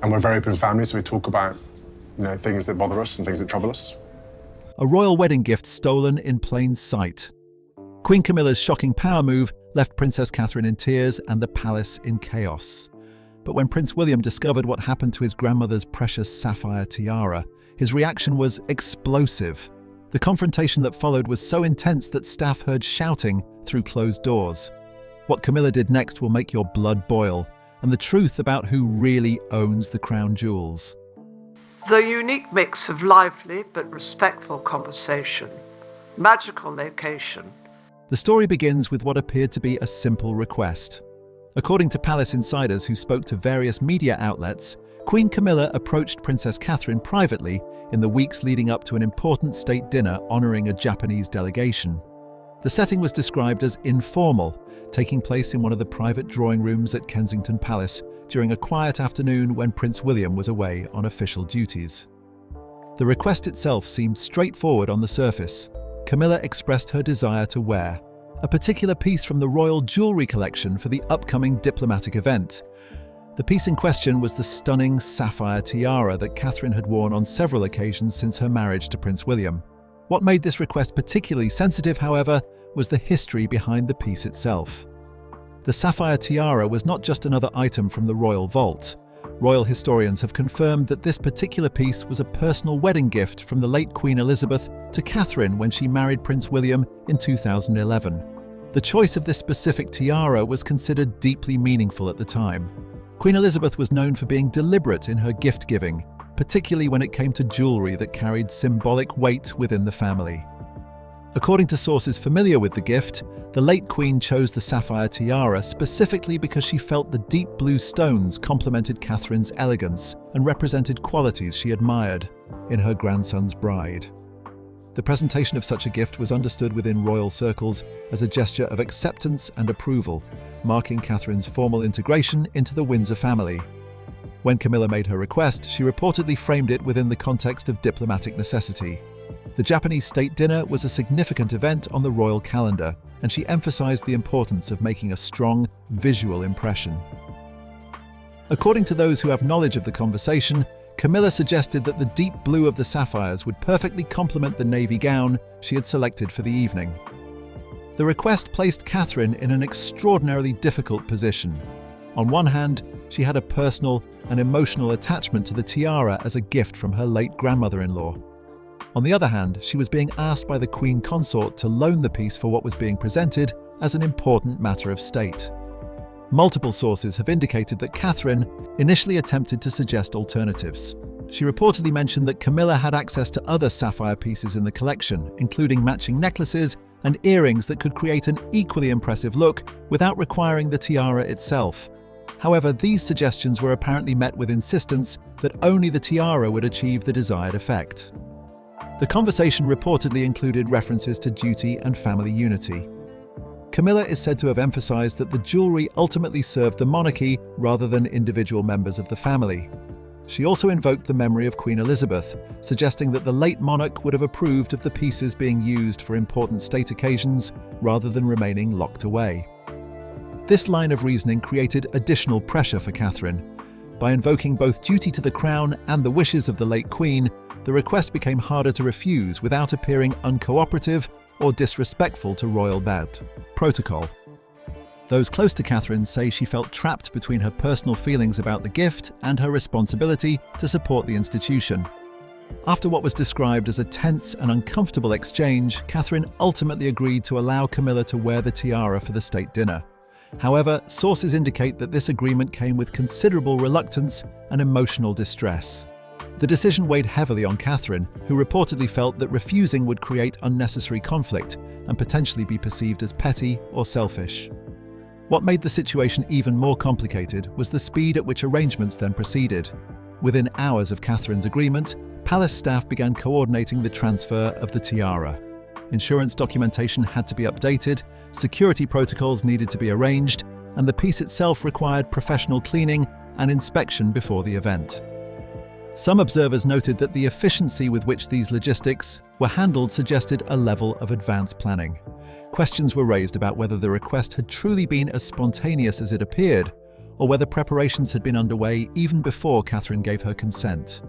And we're a very open family, so we talk about, things that bother us and things that trouble us. A royal wedding gift stolen in plain sight. Queen Camilla's shocking power move left Princess Catherine in tears and the palace in chaos. But when Prince William discovered what happened to his grandmother's precious sapphire tiara, his reaction was explosive. The confrontation that followed was so intense that staff heard shouting through closed doors. What Camilla did next will make your blood boil, and the truth about who really owns the crown jewels. The unique mix of lively but respectful conversation, magical location. The story begins with what appeared to be a simple request. According to palace insiders who spoke to various media outlets, Queen Camilla approached Princess Catherine privately in the weeks leading up to an important state dinner honoring a Japanese delegation. The setting was described as informal, taking place in one of the private drawing rooms at Kensington Palace during a quiet afternoon when Prince William was away on official duties. The request itself seemed straightforward on the surface. Camilla expressed her desire to wear a particular piece from the royal jewellery collection for the upcoming diplomatic event. The piece in question was the stunning sapphire tiara that Catherine had worn on several occasions since her marriage to Prince William. What made this request particularly sensitive, however, was the history behind the piece itself. The sapphire tiara was not just another item from the royal vault. Royal historians have confirmed that this particular piece was a personal wedding gift from the late Queen Elizabeth to Catherine when she married Prince William in 2011. The choice of this specific tiara was considered deeply meaningful at the time. Queen Elizabeth was known for being deliberate in her gift-giving, particularly when it came to jewellery that carried symbolic weight within the family. According to sources familiar with the gift, the late Queen chose the sapphire tiara specifically because she felt the deep blue stones complemented Catherine's elegance and represented qualities she admired in her grandson's bride. The presentation of such a gift was understood within royal circles as a gesture of acceptance and approval, marking Catherine's formal integration into the Windsor family. When Camilla made her request, she reportedly framed it within the context of diplomatic necessity. The Japanese state dinner was a significant event on the royal calendar, and she emphasized the importance of making a strong visual impression. According to those who have knowledge of the conversation, Camilla suggested that the deep blue of the sapphires would perfectly complement the navy gown she had selected for the evening. The request placed Catherine in an extraordinarily difficult position. On one hand, she had a personal and emotional attachment to the tiara as a gift from her late grandmother-in-law. On the other hand, she was being asked by the Queen Consort to loan the piece for what was being presented as an important matter of state. Multiple sources have indicated that Catherine initially attempted to suggest alternatives. She reportedly mentioned that Camilla had access to other sapphire pieces in the collection, including matching necklaces and earrings that could create an equally impressive look without requiring the tiara itself. However, these suggestions were apparently met with insistence that only the tiara would achieve the desired effect. The conversation reportedly included references to duty and family unity. Camilla is said to have emphasized that the jewelry ultimately served the monarchy rather than individual members of the family. She also invoked the memory of Queen Elizabeth, suggesting that the late monarch would have approved of the pieces being used for important state occasions rather than remaining locked away. This line of reasoning created additional pressure for Catherine. By invoking both duty to the crown and the wishes of the late Queen, the request became harder to refuse without appearing uncooperative or disrespectful to royal protocol. Those close to Catherine say she felt trapped between her personal feelings about the gift and her responsibility to support the institution. After what was described as a tense and uncomfortable exchange, Catherine ultimately agreed to allow Camilla to wear the tiara for the state dinner. However, sources indicate that this agreement came with considerable reluctance and emotional distress. The decision weighed heavily on Catherine, who reportedly felt that refusing would create unnecessary conflict and potentially be perceived as petty or selfish. What made the situation even more complicated was the speed at which arrangements then proceeded. Within hours of Catherine's agreement, palace staff began coordinating the transfer of the tiara. Insurance documentation had to be updated, security protocols needed to be arranged, and the piece itself required professional cleaning and inspection before the event. Some observers noted that the efficiency with which these logistics were handled suggested a level of advanced planning. Questions were raised about whether the request had truly been as spontaneous as it appeared, or whether preparations had been underway even before Catherine gave her consent.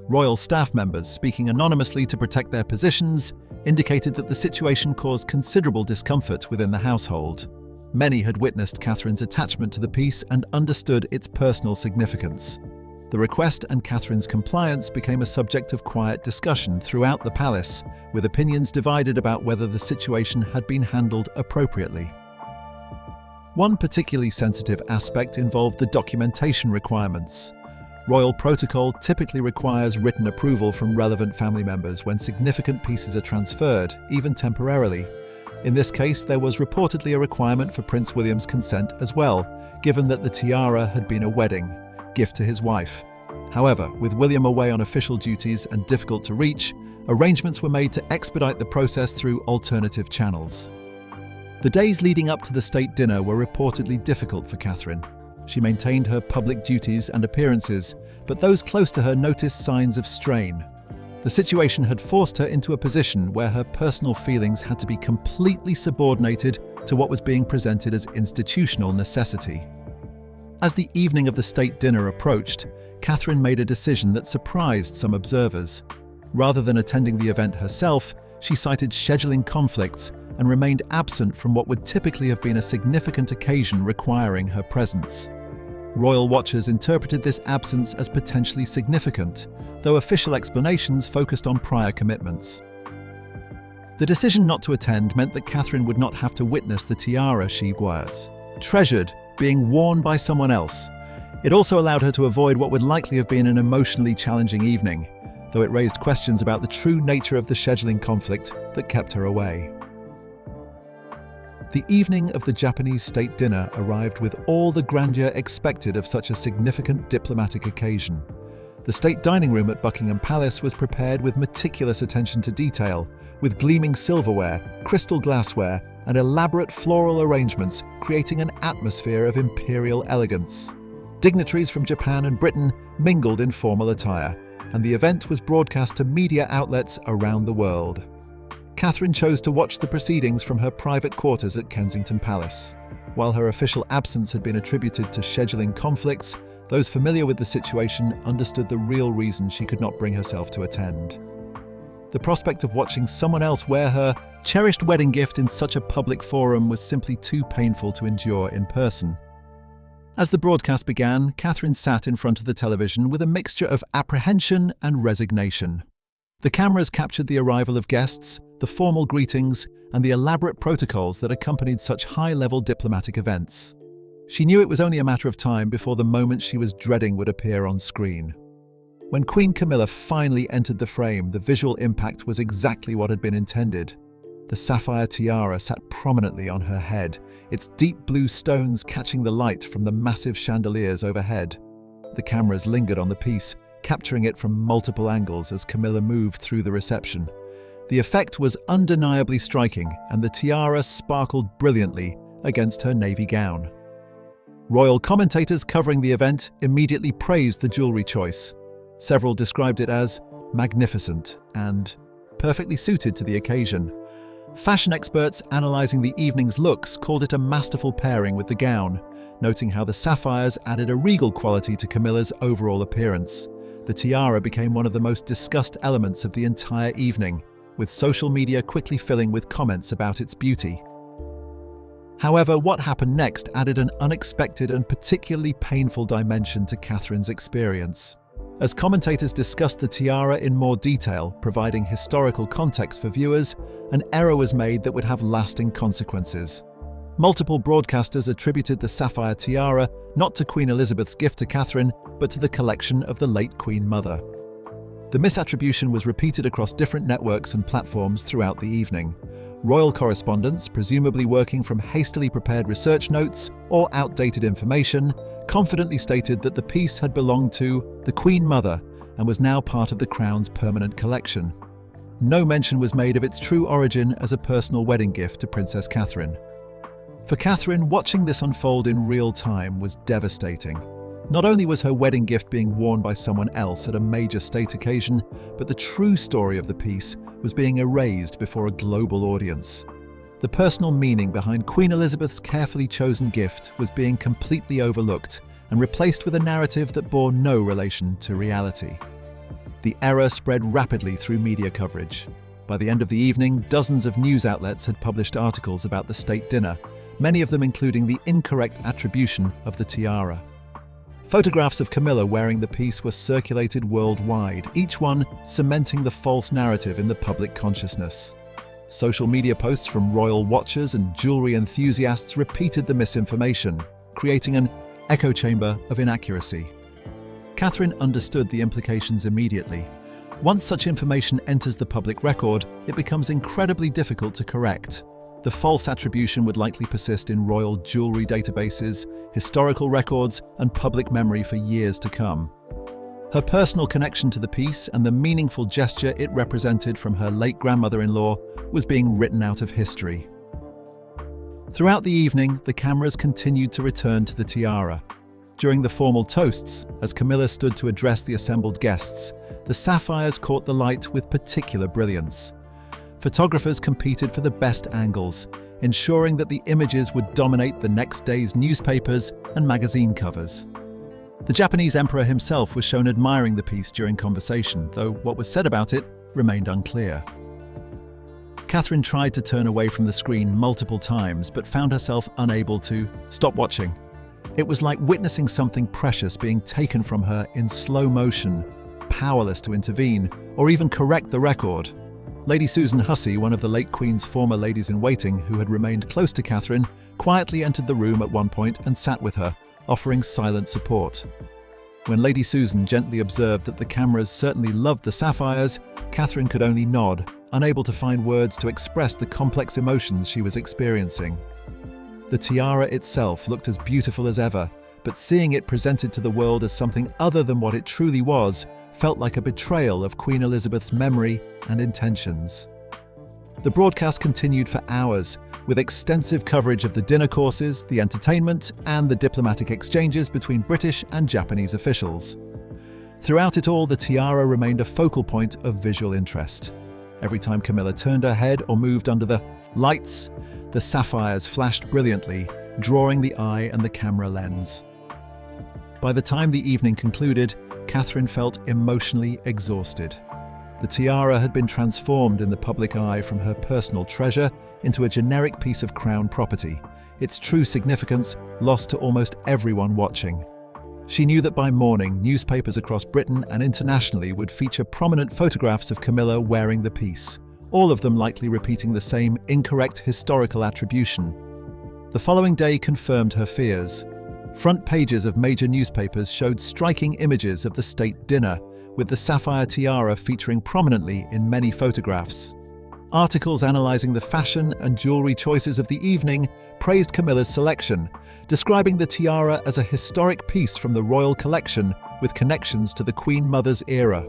Royal staff members, speaking anonymously to protect their positions, indicated that the situation caused considerable discomfort within the household. Many had witnessed Catherine's attachment to the piece and understood its personal significance. The request and Catherine's compliance became a subject of quiet discussion throughout the palace, with opinions divided about whether the situation had been handled appropriately. One particularly sensitive aspect involved the documentation requirements. Royal protocol typically requires written approval from relevant family members when significant pieces are transferred, even temporarily. In this case, there was reportedly a requirement for Prince William's consent as well, given that the tiara had been a wedding gift to his wife. However, with William away on official duties and difficult to reach, arrangements were made to expedite the process through alternative channels. The days leading up to the state dinner were reportedly difficult for Catherine. She maintained her public duties and appearances, but those close to her noticed signs of strain. The situation had forced her into a position where her personal feelings had to be completely subordinated to what was being presented as institutional necessity. As the evening of the state dinner approached, Catherine made a decision that surprised some observers. Rather than attending the event herself, she cited scheduling conflicts and remained absent from what would typically have been a significant occasion requiring her presence. Royal watchers interpreted this absence as potentially significant, though official explanations focused on prior commitments. The decision not to attend meant that Catherine would not have to witness the tiara she treasured being worn by someone else. It also allowed her to avoid what would likely have been an emotionally challenging evening, though it raised questions about the true nature of the scheduling conflict that kept her away. The evening of the Japanese state dinner arrived with all the grandeur expected of such a significant diplomatic occasion. The state dining room at Buckingham Palace was prepared with meticulous attention to detail, with gleaming silverware, crystal glassware, and elaborate floral arrangements creating an atmosphere of imperial elegance. Dignitaries from Japan and Britain mingled in formal attire, and the event was broadcast to media outlets around the world. Catherine chose to watch the proceedings from her private quarters at Kensington Palace. While her official absence had been attributed to scheduling conflicts, those familiar with the situation understood the real reason she could not bring herself to attend. The prospect of watching someone else wear her cherished wedding gift in such a public forum was simply too painful to endure in person. As the broadcast began, Catherine sat in front of the television with a mixture of apprehension and resignation. The cameras captured the arrival of guests, the formal greetings, and the elaborate protocols that accompanied such high-level diplomatic events. She knew it was only a matter of time before the moment she was dreading would appear on screen. When Queen Camilla finally entered the frame, the visual impact was exactly what had been intended. The sapphire tiara sat prominently on her head, its deep blue stones catching the light from the massive chandeliers overhead. The cameras lingered on the piece, capturing it from multiple angles as Camilla moved through the reception. The effect was undeniably striking, and the tiara sparkled brilliantly against her navy gown. Royal commentators covering the event immediately praised the jewelry choice. Several described it as magnificent and perfectly suited to the occasion. Fashion experts analysing the evening's looks called it a masterful pairing with the gown, noting how the sapphires added a regal quality to Camilla's overall appearance. The tiara became one of the most discussed elements of the entire evening, with social media quickly filling with comments about its beauty. However, what happened next added an unexpected and particularly painful dimension to Catherine's experience. As commentators discussed the tiara in more detail, providing historical context for viewers, an error was made that would have lasting consequences. Multiple broadcasters attributed the sapphire tiara not to Queen Elizabeth's gift to Catherine, but to the collection of the late Queen Mother. The misattribution was repeated across different networks and platforms throughout the evening. Royal correspondents, presumably working from hastily prepared research notes or outdated information, confidently stated that the piece had belonged to the Queen Mother and was now part of the Crown's permanent collection. No mention was made of its true origin as a personal wedding gift to Princess Catherine. For Catherine, watching this unfold in real time was devastating. Not only was her wedding gift being worn by someone else at a major state occasion, but the true story of the piece was being erased before a global audience. The personal meaning behind Queen Elizabeth's carefully chosen gift was being completely overlooked, and replaced with a narrative that bore no relation to reality. The error spread rapidly through media coverage. By the end of the evening, dozens of news outlets had published articles about the state dinner, many of them including the incorrect attribution of the tiara. Photographs of Camilla wearing the piece were circulated worldwide, each one cementing the false narrative in the public consciousness. Social media posts from royal watchers and jewelry enthusiasts repeated the misinformation, creating an echo chamber of inaccuracy. Catherine understood the implications immediately. Once such information enters the public record, it becomes incredibly difficult to correct. The false attribution would likely persist in royal jewelry databases, historical records, and public memory for years to come. Her personal connection to the piece and the meaningful gesture it represented from her late grandmother-in-law was being written out of history. Throughout the evening, the cameras continued to return to the tiara. During the formal toasts, as Camilla stood to address the assembled guests, the sapphires caught the light with particular brilliance. Photographers competed for the best angles, ensuring that the images would dominate the next day's newspapers and magazine covers. The Japanese emperor himself was shown admiring the piece during conversation, though what was said about it remained unclear. Catherine tried to turn away from the screen multiple times, but found herself unable to stop watching. It was like witnessing something precious being taken from her in slow motion, powerless to intervene or even correct the record. Lady Susan Hussey, one of the late Queen's former ladies-in-waiting who had remained close to Catherine, quietly entered the room at one point and sat with her, offering silent support. When Lady Susan gently observed that the cameras certainly loved the sapphires, Catherine could only nod, unable to find words to express the complex emotions she was experiencing. The tiara itself looked as beautiful as ever, but seeing it presented to the world as something other than what it truly was felt like a betrayal of Queen Elizabeth's memory and intentions. The broadcast continued for hours, with extensive coverage of the dinner courses, the entertainment, and the diplomatic exchanges between British and Japanese officials. Throughout it all, the tiara remained a focal point of visual interest. Every time Camilla turned her head or moved under the lights, the sapphires flashed brilliantly, drawing the eye and the camera lens. By the time the evening concluded, Catherine felt emotionally exhausted. The tiara had been transformed in the public eye from her personal treasure into a generic piece of crown property, its true significance lost to almost everyone watching. She knew that by morning, newspapers across Britain and internationally would feature prominent photographs of Camilla wearing the piece, all of them likely repeating the same incorrect historical attribution. The following day confirmed her fears. Front pages of major newspapers showed striking images of the state dinner, with the sapphire tiara featuring prominently in many photographs. Articles analysing the fashion and jewellery choices of the evening praised Camilla's selection, describing the tiara as a historic piece from the royal collection with connections to the Queen Mother's era.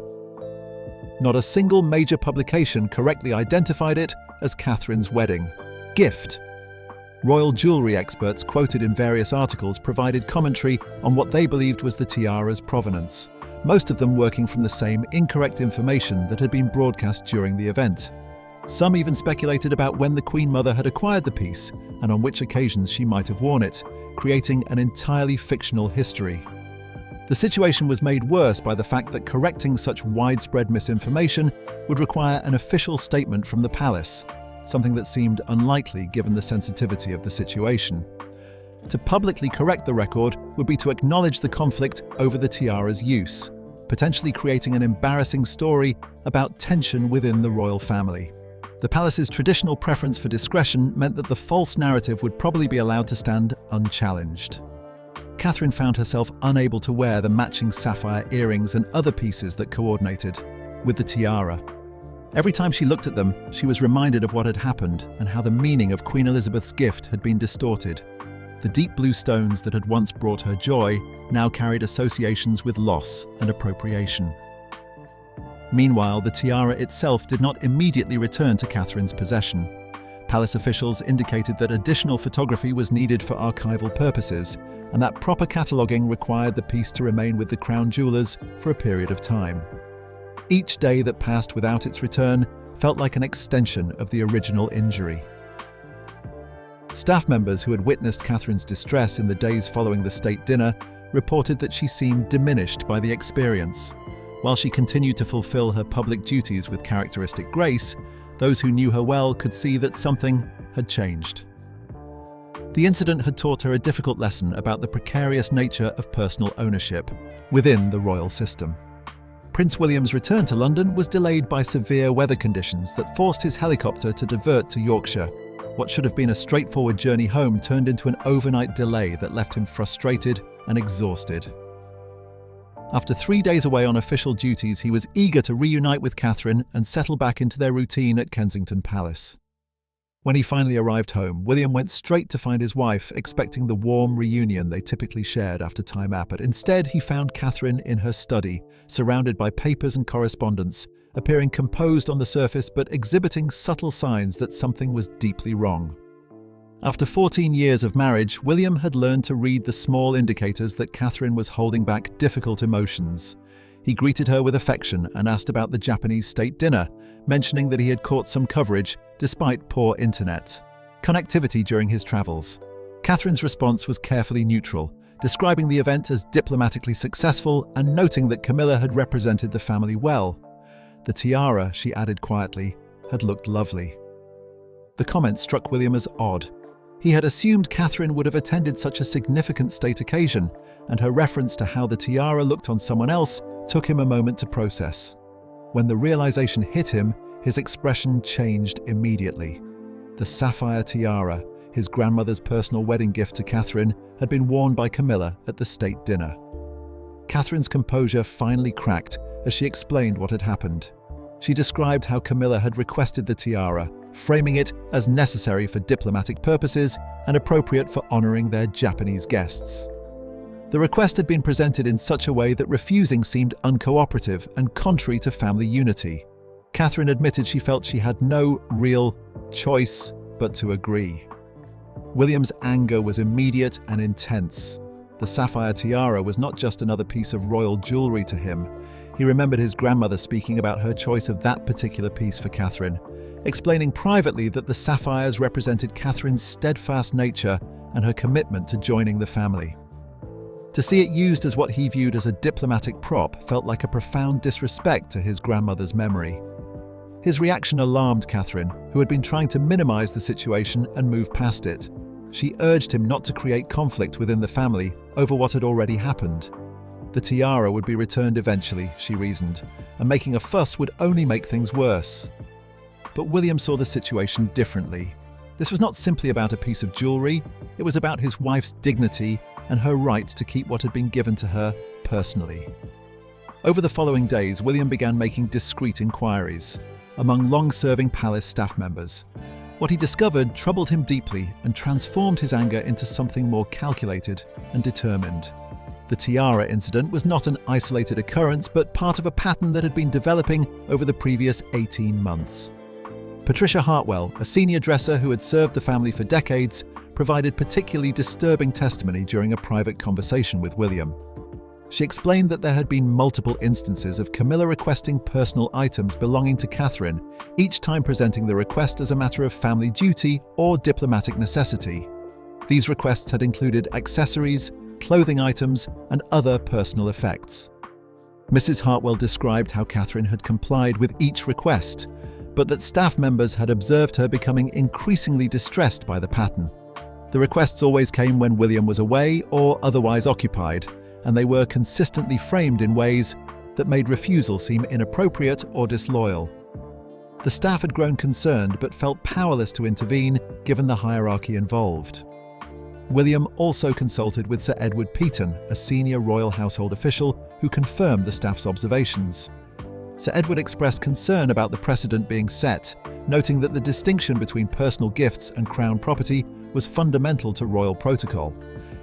Not a single major publication correctly identified it as Catherine's wedding gift. Royal jewellery experts quoted in various articles provided commentary on what they believed was the tiara's provenance, most of them working from the same incorrect information that had been broadcast during the event. Some even speculated about when the Queen Mother had acquired the piece and on which occasions she might have worn it, creating an entirely fictional history. The situation was made worse by the fact that correcting such widespread misinformation would require an official statement from the palace, something that seemed unlikely given the sensitivity of the situation. To publicly correct the record would be to acknowledge the conflict over the tiara's use, potentially creating an embarrassing story about tension within the royal family. The palace's traditional preference for discretion meant that the false narrative would probably be allowed to stand unchallenged. Catherine found herself unable to wear the matching sapphire earrings and other pieces that coordinated with the tiara. Every time she looked at them, she was reminded of what had happened and how the meaning of Queen Elizabeth's gift had been distorted. The deep blue stones that had once brought her joy now carried associations with loss and appropriation. Meanwhile, the tiara itself did not immediately return to Catherine's possession. Palace officials indicated that additional photography was needed for archival purposes, and that proper cataloguing required the piece to remain with the Crown Jewellers for a period of time. Each day that passed without its return felt like an extension of the original injury. Staff members who had witnessed Catherine's distress in the days following the state dinner reported that she seemed diminished by the experience. While she continued to fulfill her public duties with characteristic grace, those who knew her well could see that something had changed. The incident had taught her a difficult lesson about the precarious nature of personal ownership within the royal system. Prince William's return to London was delayed by severe weather conditions that forced his helicopter to divert to Yorkshire. What should have been a straightforward journey home turned into an overnight delay that left him frustrated and exhausted. After 3 days away on official duties, he was eager to reunite with Catherine and settle back into their routine at Kensington Palace. When he finally arrived home, William went straight to find his wife, expecting the warm reunion they typically shared after time out. But instead, he found Catherine in her study, surrounded by papers and correspondence, appearing composed on the surface but exhibiting subtle signs that something was deeply wrong. After 14 years of marriage, William had learned to read the small indicators that Catherine was holding back difficult emotions. He greeted her with affection and asked about the Japanese state dinner, mentioning that he had caught some coverage despite poor internet connectivity during his travels. Catherine's response was carefully neutral, describing the event as diplomatically successful and noting that Camilla had represented the family well. The tiara, she added quietly, had looked lovely. The comment struck William as odd. He had assumed Catherine would have attended such a significant state occasion, and her reference to how the tiara looked on someone else took him a moment to process. When the realization hit him, his expression changed immediately. The sapphire tiara, his grandmother's personal wedding gift to Catherine, had been worn by Camilla at the state dinner. Catherine's composure finally cracked as she explained what had happened. She described how Camilla had requested the tiara, framing it as necessary for diplomatic purposes and appropriate for honoring their Japanese guests. The request had been presented in such a way that refusing seemed uncooperative and contrary to family unity. Catherine admitted she felt she had no real choice but to agree. William's anger was immediate and intense. The sapphire tiara was not just another piece of royal jewelry to him. He remembered his grandmother speaking about her choice of that particular piece for Catherine, explaining privately that the sapphires represented Catherine's steadfast nature and her commitment to joining the family. To see it used as what he viewed as a diplomatic prop felt like a profound disrespect to his grandmother's memory. His reaction alarmed Catherine, who had been trying to minimize the situation and move past it. She urged him not to create conflict within the family over what had already happened. The tiara would be returned eventually, she reasoned, and making a fuss would only make things worse. But William saw the situation differently. This was not simply about a piece of jewelry, it was about his wife's dignity and her right to keep what had been given to her personally. Over the following days, William began making discreet inquiries among long-serving palace staff members. What he discovered troubled him deeply and transformed his anger into something more calculated and determined. The tiara incident was not an isolated occurrence, but part of a pattern that had been developing over the previous 18 months. Patricia Hartwell, a senior dresser who had served the family for decades, provided particularly disturbing testimony during a private conversation with William. She explained that there had been multiple instances of Camilla requesting personal items belonging to Catherine, each time presenting the request as a matter of family duty or diplomatic necessity. These requests had included accessories, clothing items, and other personal effects. Mrs. Hartwell described how Catherine had complied with each request, but that staff members had observed her becoming increasingly distressed by the pattern. The requests always came when William was away or otherwise occupied, and they were consistently framed in ways that made refusal seem inappropriate or disloyal. The staff had grown concerned but felt powerless to intervene given the hierarchy involved. William also consulted with Sir Edward Peaton, a senior royal household official who confirmed the staff's observations. Sir Edward expressed concern about the precedent being set, noting that the distinction between personal gifts and crown property was fundamental to royal protocol.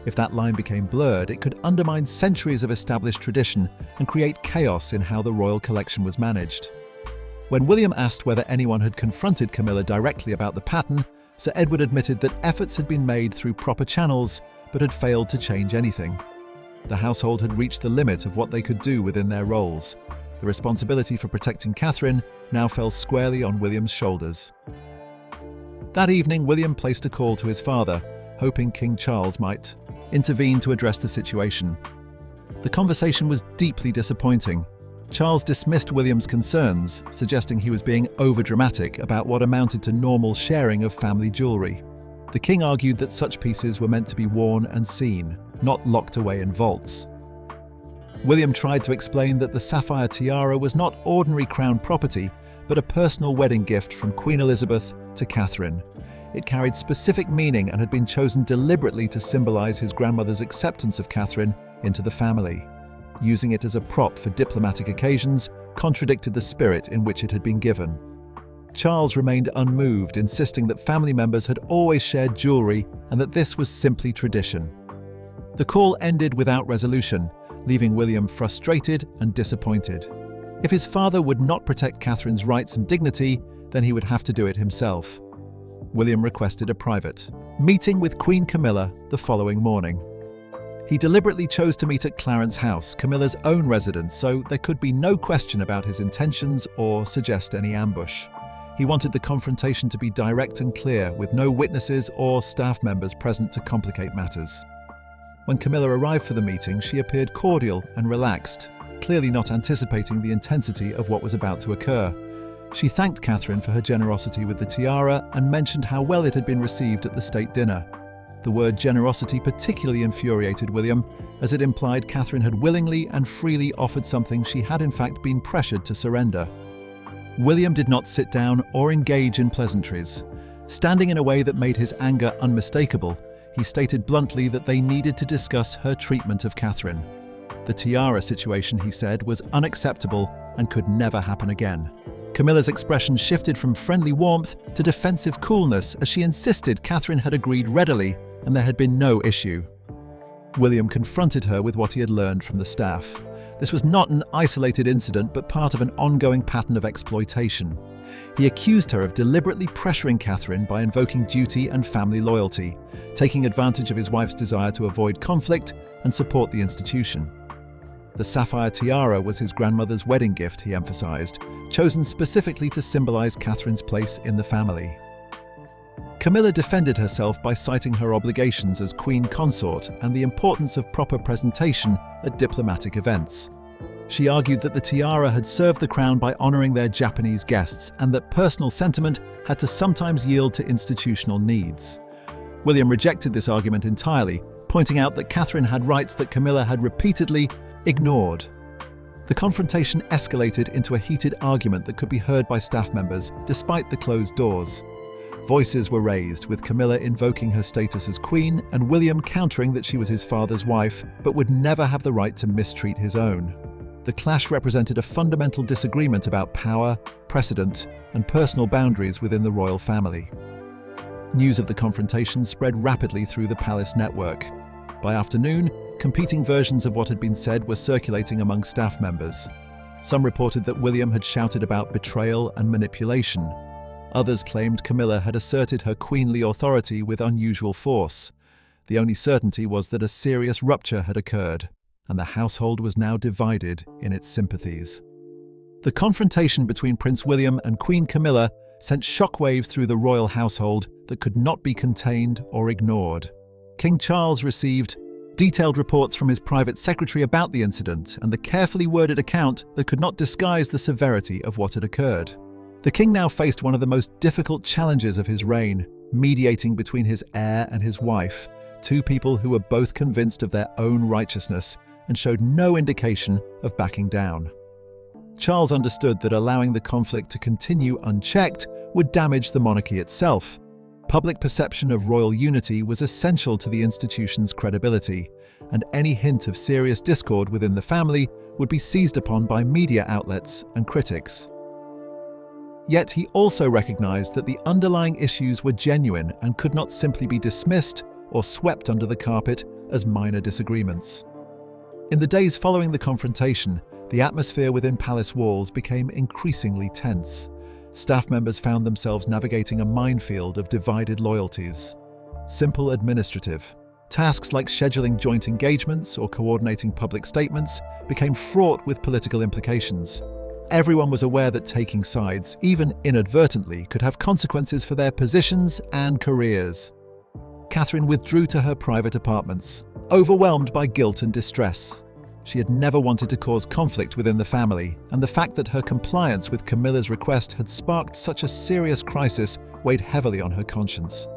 If that line became blurred, it could undermine centuries of established tradition and create chaos in how the royal collection was managed. When William asked whether anyone had confronted Camilla directly about the pattern, Sir Edward admitted that efforts had been made through proper channels but had failed to change anything. The household had reached the limit of what they could do within their roles. The responsibility for protecting Catherine now fell squarely on William's shoulders. That evening, William placed a call to his father, hoping King Charles might intervene to address the situation. The conversation was deeply disappointing. Charles dismissed William's concerns, suggesting he was being overdramatic about what amounted to normal sharing of family jewellery. The king argued that such pieces were meant to be worn and seen, not locked away in vaults. William tried to explain that the sapphire tiara was not ordinary crown property, but a personal wedding gift from Queen Elizabeth to Catherine. It carried specific meaning and had been chosen deliberately to symbolise his grandmother's acceptance of Catherine into the family. Using it as a prop for diplomatic occasions contradicted the spirit in which it had been given. Charles remained unmoved, insisting that family members had always shared jewellery and that this was simply tradition. The call ended without resolution, leaving William frustrated and disappointed. If his father would not protect Catherine's rights and dignity, then he would have to do it himself. William requested a private meeting with Queen Camilla the following morning. He deliberately chose to meet at Clarence House, Camilla's own residence, so there could be no question about his intentions or suggest any ambush. He wanted the confrontation to be direct and clear, with no witnesses or staff members present to complicate matters. When Camilla arrived for the meeting, she appeared cordial and relaxed, clearly not anticipating the intensity of what was about to occur. She thanked Catherine for her generosity with the tiara and mentioned how well it had been received at the state dinner. The word generosity particularly infuriated William, as it implied Catherine had willingly and freely offered something she had in fact been pressured to surrender. William did not sit down or engage in pleasantries. Standing in a way that made his anger unmistakable, he stated bluntly that they needed to discuss her treatment of Catherine. The tiara situation, he said, was unacceptable and could never happen again. Camilla's expression shifted from friendly warmth to defensive coolness as she insisted Catherine had agreed readily and there had been no issue. William confronted her with what he had learned from the staff. This was not an isolated incident, but part of an ongoing pattern of exploitation. He accused her of deliberately pressuring Catherine by invoking duty and family loyalty, taking advantage of his wife's desire to avoid conflict and support the institution. The sapphire tiara was his grandmother's wedding gift, he emphasized, chosen specifically to symbolize Catherine's place in the family. Camilla defended herself by citing her obligations as queen consort and the importance of proper presentation at diplomatic events. She argued that the tiara had served the crown by honoring their Japanese guests and that personal sentiment had to sometimes yield to institutional needs. William rejected this argument entirely, pointing out that Catherine had rights that Camilla had repeatedly ignored. The confrontation escalated into a heated argument that could be heard by staff members, despite the closed doors. Voices were raised, with Camilla invoking her status as queen and William countering that she was his father's wife, but would never have the right to mistreat his own. The clash represented a fundamental disagreement about power, precedent, and personal boundaries within the royal family. News of the confrontation spread rapidly through the palace network. By afternoon, competing versions of what had been said were circulating among staff members. Some reported that William had shouted about betrayal and manipulation. Others claimed Camilla had asserted her queenly authority with unusual force. The only certainty was that a serious rupture had occurred, and the household was now divided in its sympathies. The confrontation between Prince William and Queen Camilla sent shockwaves through the royal household that could not be contained or ignored. King Charles received detailed reports from his private secretary about the incident and the carefully worded account that could not disguise the severity of what had occurred. The king now faced one of the most difficult challenges of his reign, mediating between his heir and his wife, two people who were both convinced of their own righteousness and showed no indication of backing down. Charles understood that allowing the conflict to continue unchecked would damage the monarchy itself. Public perception of royal unity was essential to the institution's credibility, and any hint of serious discord within the family would be seized upon by media outlets and critics. Yet he also recognized that the underlying issues were genuine and could not simply be dismissed or swept under the carpet as minor disagreements. In the days following the confrontation, the atmosphere within palace walls became increasingly tense. Staff members found themselves navigating a minefield of divided loyalties. Simple administrative tasks like scheduling joint engagements or coordinating public statements became fraught with political implications. Everyone was aware that taking sides, even inadvertently, could have consequences for their positions and careers. Catherine withdrew to her private apartments, overwhelmed by guilt and distress. She had never wanted to cause conflict within the family, and the fact that her compliance with Camilla's request had sparked such a serious crisis weighed heavily on her conscience.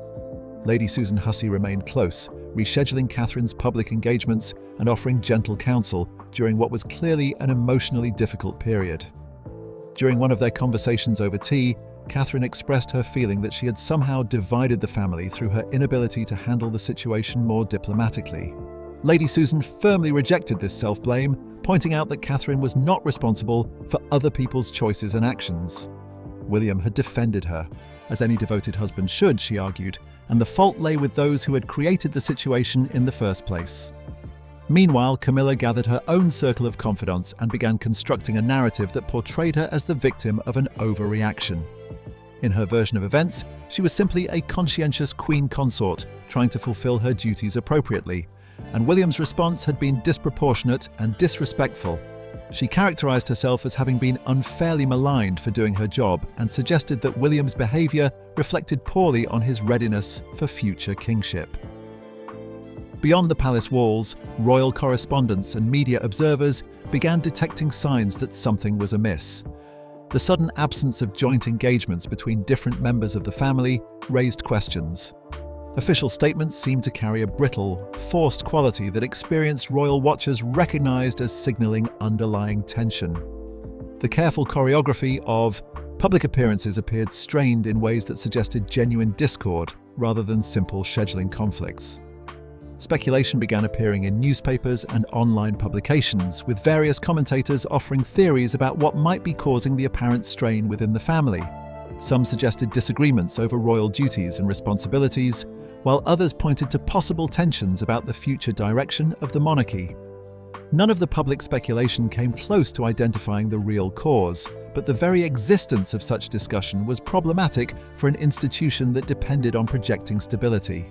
Lady Susan Hussey remained close, rescheduling Catherine's public engagements and offering gentle counsel during what was clearly an emotionally difficult period. During one of their conversations over tea, Catherine expressed her feeling that she had somehow divided the family through her inability to handle the situation more diplomatically. Lady Susan firmly rejected this self-blame, pointing out that Catherine was not responsible for other people's choices and actions. William had defended her, as any devoted husband should, she argued, and the fault lay with those who had created the situation in the first place. Meanwhile, Camilla gathered her own circle of confidants and began constructing a narrative that portrayed her as the victim of an overreaction. In her version of events, she was simply a conscientious queen consort trying to fulfill her duties appropriately, and William's response had been disproportionate and disrespectful. She characterized herself as having been unfairly maligned for doing her job and suggested that William's behavior reflected poorly on his readiness for future kingship. Beyond the palace walls, royal correspondents and media observers began detecting signs that something was amiss. The sudden absence of joint engagements between different members of the family raised questions. Official statements seemed to carry a brittle, forced quality that experienced royal watchers recognized as signaling underlying tension. The careful choreography of public appearances appeared strained in ways that suggested genuine discord rather than simple scheduling conflicts. Speculation began appearing in newspapers and online publications, with various commentators offering theories about what might be causing the apparent strain within the family. Some suggested disagreements over royal duties and responsibilities, while others pointed to possible tensions about the future direction of the monarchy. None of the public speculation came close to identifying the real cause, but the very existence of such discussion was problematic for an institution that depended on projecting stability.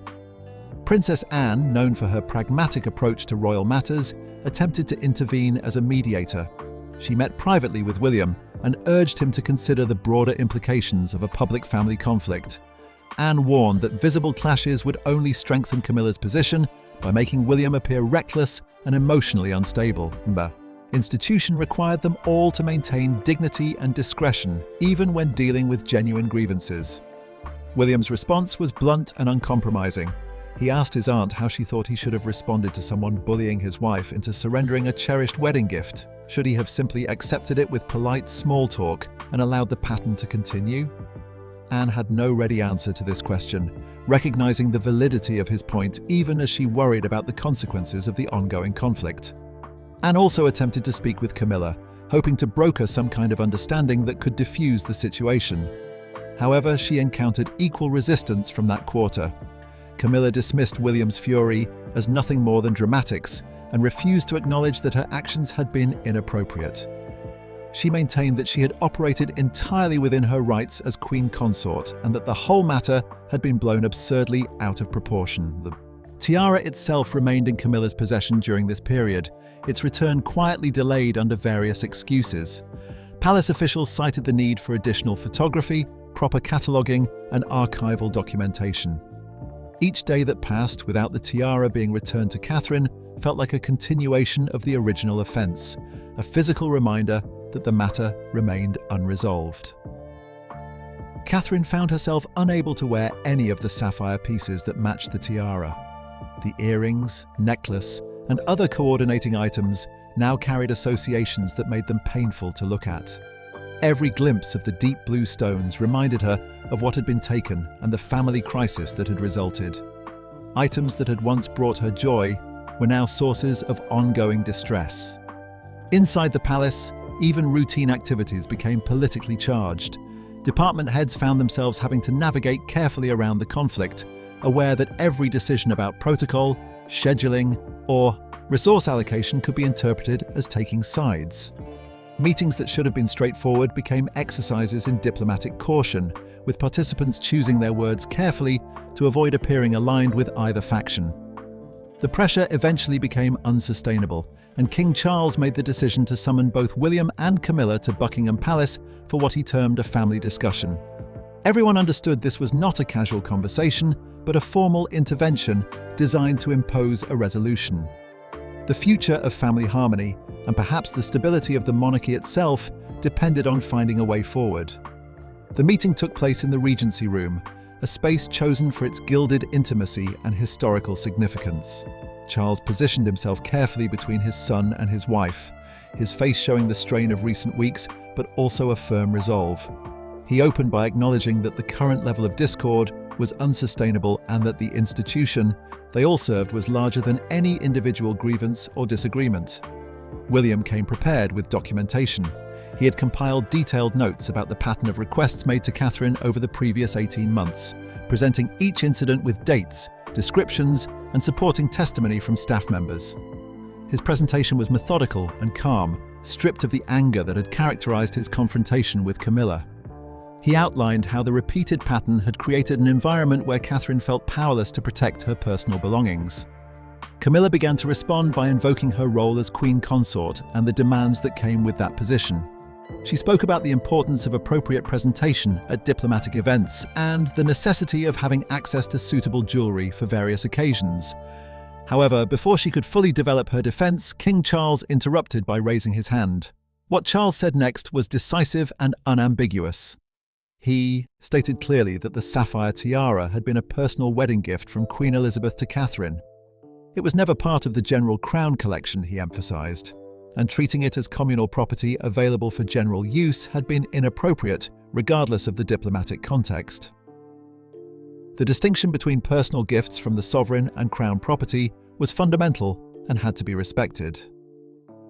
Princess Anne, known for her pragmatic approach to royal matters, attempted to intervene as a mediator. She met privately with William and urged him to consider the broader implications of a public family conflict. Anne warned that visible clashes would only strengthen Camilla's position by making William appear reckless and emotionally unstable. The institution required them all to maintain dignity and discretion, even when dealing with genuine grievances. William's response was blunt and uncompromising. He asked his aunt how she thought he should have responded to someone bullying his wife into surrendering a cherished wedding gift. Should he have simply accepted it with polite small talk and allowed the pattern to continue? Anne had no ready answer to this question, recognizing the validity of his point even as she worried about the consequences of the ongoing conflict. Anne also attempted to speak with Camilla, hoping to broker some kind of understanding that could diffuse the situation. However, she encountered equal resistance from that quarter. Camilla dismissed William's fury as nothing more than dramatics and refused to acknowledge that her actions had been inappropriate. She maintained that she had operated entirely within her rights as queen consort and that the whole matter had been blown absurdly out of proportion. The tiara itself remained in Camilla's possession during this period, its return quietly delayed under various excuses. Palace officials cited the need for additional photography, proper cataloguing, and archival documentation. Each day that passed without the tiara being returned to Catherine felt like a continuation of the original offence, a physical reminder that the matter remained unresolved. Catherine found herself unable to wear any of the sapphire pieces that matched the tiara. The earrings, necklace, and other coordinating items now carried associations that made them painful to look at. Every glimpse of the deep blue stones reminded her of what had been taken and the family crisis that had resulted. Items that had once brought her joy were now sources of ongoing distress. Inside the palace, even routine activities became politically charged. Department heads found themselves having to navigate carefully around the conflict, aware that every decision about protocol, scheduling, or resource allocation could be interpreted as taking sides. Meetings that should have been straightforward became exercises in diplomatic caution, with participants choosing their words carefully to avoid appearing aligned with either faction. The pressure eventually became unsustainable, and King Charles made the decision to summon both William and Camilla to Buckingham Palace for what he termed a family discussion. Everyone understood this was not a casual conversation, but a formal intervention designed to impose a resolution. The future of family harmony, and perhaps the stability of the monarchy itself, depended on finding a way forward. The meeting took place in the Regency Room, a space chosen for its gilded intimacy and historical significance. Charles positioned himself carefully between his son and his wife, his face showing the strain of recent weeks, but also a firm resolve. He opened by acknowledging that the current level of discord was unsustainable and that the institution they all served was larger than any individual grievance or disagreement. William came prepared with documentation. He had compiled detailed notes about the pattern of requests made to Catherine over the previous 18 months, presenting each incident with dates, descriptions, and supporting testimony from staff members. His presentation was methodical and calm, stripped of the anger that had characterized his confrontation with Camilla. He outlined how the repeated pattern had created an environment where Catherine felt powerless to protect her personal belongings. Camilla began to respond by invoking her role as queen consort and the demands that came with that position. She spoke about the importance of appropriate presentation at diplomatic events and the necessity of having access to suitable jewelry for various occasions. However, before she could fully develop her defense, King Charles interrupted by raising his hand. What Charles said next was decisive and unambiguous. He stated clearly that the sapphire tiara had been a personal wedding gift from Queen Elizabeth to Catherine. It was never part of the general crown collection, he emphasized, and treating it as communal property available for general use had been inappropriate, regardless of the diplomatic context. The distinction between personal gifts from the sovereign and crown property was fundamental and had to be respected.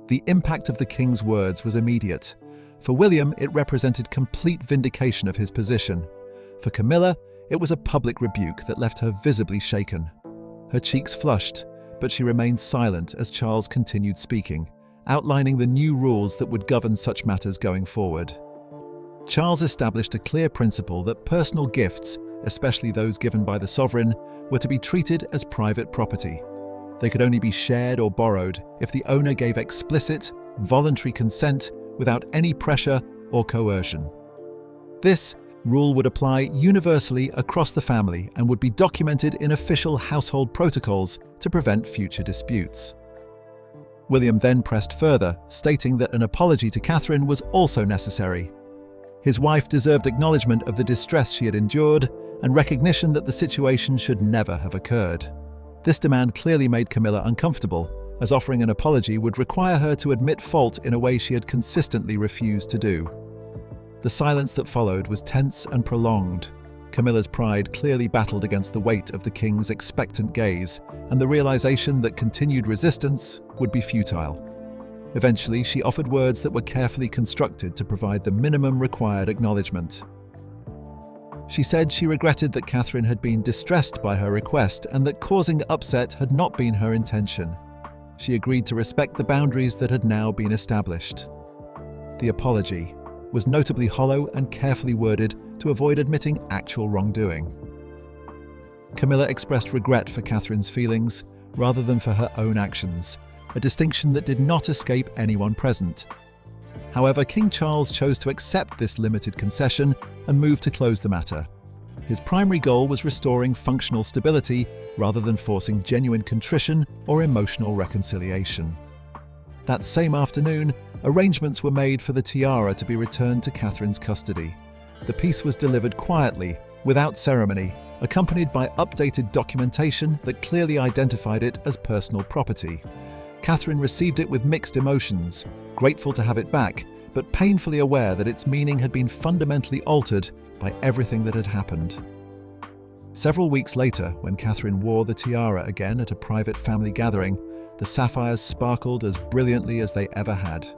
The impact of the king's words was immediate. For William, it represented complete vindication of his position. For Camilla, it was a public rebuke that left her visibly shaken. Her cheeks flushed, but she remained silent as Charles continued speaking, outlining the new rules that would govern such matters going forward. Charles established a clear principle that personal gifts, especially those given by the sovereign, were to be treated as private property. They could only be shared or borrowed if the owner gave explicit, voluntary consent without any pressure or coercion. This rule would apply universally across the family and would be documented in official household protocols to prevent future disputes. William then pressed further, stating that an apology to Catherine was also necessary. His wife deserved acknowledgement of the distress she had endured and recognition that the situation should never have occurred. This demand clearly made Camilla uncomfortable, as offering an apology would require her to admit fault in a way she had consistently refused to do. The silence that followed was tense and prolonged. Camilla's pride clearly battled against the weight of the king's expectant gaze and the realization that continued resistance would be futile. Eventually, she offered words that were carefully constructed to provide the minimum required acknowledgement. She said she regretted that Catherine had been distressed by her request and that causing upset had not been her intention. She agreed to respect the boundaries that had now been established. The apology was notably hollow and carefully worded to avoid admitting actual wrongdoing. Camilla expressed regret for Catherine's feelings rather than for her own actions, a distinction that did not escape anyone present. However, King Charles chose to accept this limited concession and move to close the matter. His primary goal was restoring functional stability rather than forcing genuine contrition or emotional reconciliation. That same afternoon, arrangements were made for the tiara to be returned to Catherine's custody. The piece was delivered quietly, without ceremony, accompanied by updated documentation that clearly identified it as personal property. Catherine received it with mixed emotions, grateful to have it back, but painfully aware that its meaning had been fundamentally altered by everything that had happened. Several weeks later, when Catherine wore the tiara again at a private family gathering, the sapphires sparkled as brilliantly as they ever had.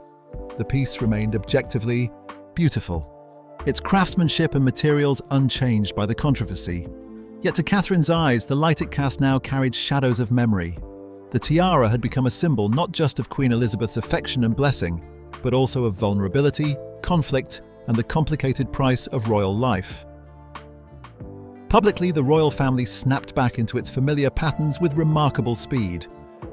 The piece remained objectively beautiful, its craftsmanship and materials unchanged by the controversy. Yet to Catherine's eyes, the light it cast now carried shadows of memory. The tiara had become a symbol not just of Queen Elizabeth's affection and blessing, but also of vulnerability, conflict, and the complicated price of royal life. Publicly, the royal family snapped back into its familiar patterns with remarkable speed.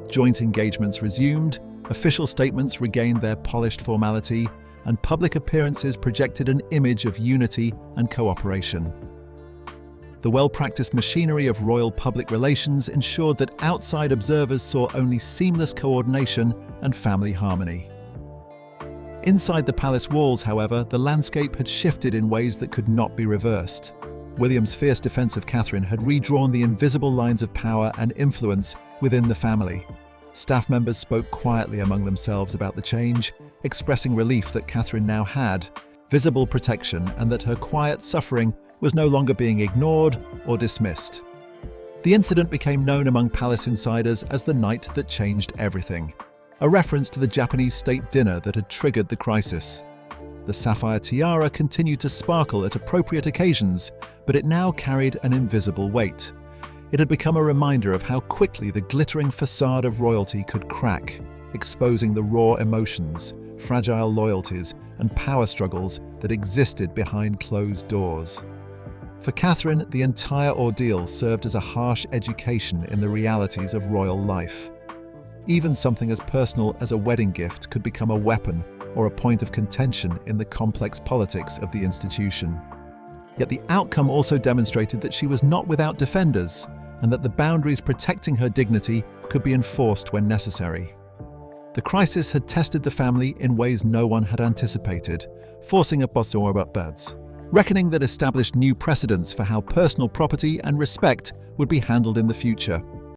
Joint engagements resumed, official statements regained their polished formality, and public appearances projected an image of unity and cooperation. The well-practiced machinery of royal public relations ensured that outside observers saw only seamless coordination and family harmony. Inside the palace walls, however, the landscape had shifted in ways that could not be reversed. William's fierce defense of Catherine had redrawn the invisible lines of power and influence within the family. Staff members spoke quietly among themselves about the change, expressing relief that Catherine now had visible protection and that her quiet suffering was no longer being ignored or dismissed. The incident became known among palace insiders as the night that changed everything, a reference to the Japanese state dinner that had triggered the crisis. The sapphire tiara continued to sparkle at appropriate occasions, but it now carried an invisible weight. It had become a reminder of how quickly the glittering facade of royalty could crack, exposing the raw emotions, fragile loyalties, and power struggles that existed behind closed doors. For Catherine, the entire ordeal served as a harsh education in the realities of royal life. Even something as personal as a wedding gift could become a weapon or a point of contention in the complex politics of the institution. Yet the outcome also demonstrated that she was not without defenders, and that the boundaries protecting her dignity could be enforced when necessary. The crisis had tested the family in ways no one had anticipated, forcing a bad, reckoning that established new precedents for how personal property and respect would be handled in the future.